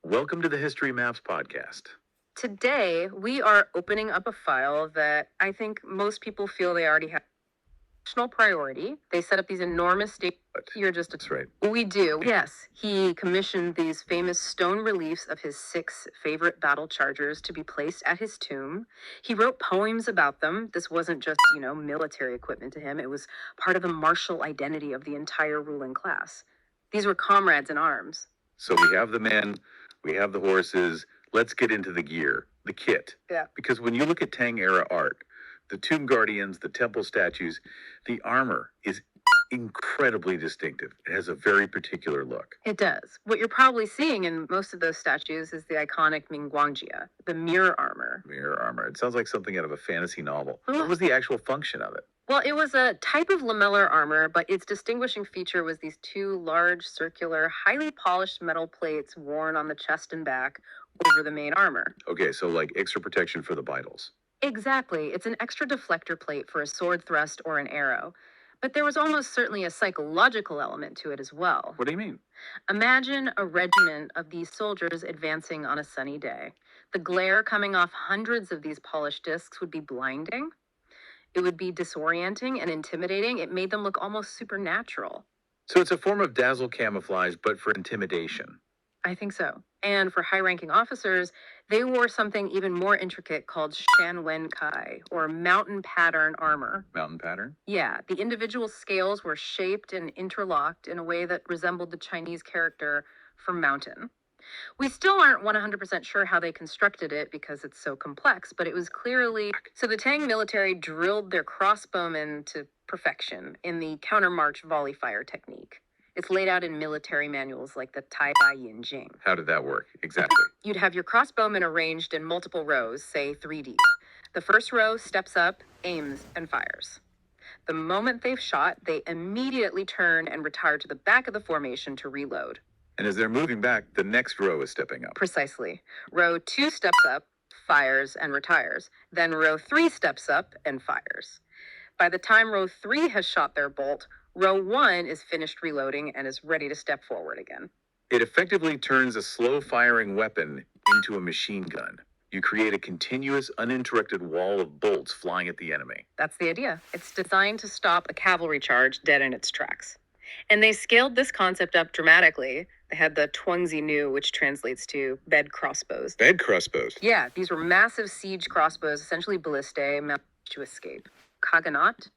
Welcome to the HistoryMaps podcast. Today, we are opening up a file that I think most people feel they already have national priority. They set up these enormous That's right. We do. Yes, he commissioned these famous stone reliefs of his 6 favorite battle chargers to be placed at his tomb. He wrote poems about them. This wasn't just, military equipment to him. It was part of the martial identity of the entire ruling class. These were comrades in arms. So we have the men, we have the horses. Let's get into the gear, the kit. Yeah. Because when you look at Tang era art, the tomb guardians, the temple statues, the armor is incredibly distinctive. It has a very particular look. It does. What you're probably seeing in most of those statues is the iconic Mingguangjia, the mirror armor. Mirror armor. It sounds like something out of a fantasy novel. Ugh. What was the actual function of it? Well, it was a type of lamellar armor, but its distinguishing feature was these 2 large, circular, highly polished metal plates worn on the chest and back over the main armor. Okay, so like extra protection for the vitals. Exactly. It's an extra deflector plate for a sword thrust or an arrow. But there was almost certainly a psychological element to it as well. What do you mean? Imagine a regiment of these soldiers advancing on a sunny day. The glare coming off hundreds of these polished discs would be blinding. It would be disorienting and intimidating. It made them look almost supernatural. So it's a form of dazzle camouflage, but for intimidation. I think so. And for high-ranking officers, they wore something even more intricate called Shanwen Kai, or mountain pattern armor. Mountain pattern? Yeah, the individual scales were shaped and interlocked in a way that resembled the Chinese character for mountain. We still aren't 100% sure how they constructed it because it's so complex, but it was clearly... So the Tang military drilled their crossbowmen to perfection in the counter-march volley fire technique. It's laid out in military manuals like the Tai Bai Yin Jing. How did that work? Exactly. You'd have your crossbowmen arranged in multiple rows, say 3 deep. The first row steps up, aims, and fires. The moment they've shot, they immediately turn and retire to the back of the formation to reload. And as they're moving back, the next row is stepping up. Precisely. Row 2 steps up, fires, and retires. Then row 3 steps up and fires. By the time row 3 has shot their bolt, row 1 is finished reloading and is ready to step forward again. It effectively turns a slow-firing weapon into a machine gun. You create a continuous, uninterrupted wall of bolts flying at the enemy. That's the idea. It's designed to stop a cavalry charge dead in its tracks. And they scaled this concept up dramatically. They had the Tuangzi Nu, which translates to bed crossbows. Bed crossbows? Yeah, these were massive siege crossbows, essentially ballistae, meant to escape. Kaganat,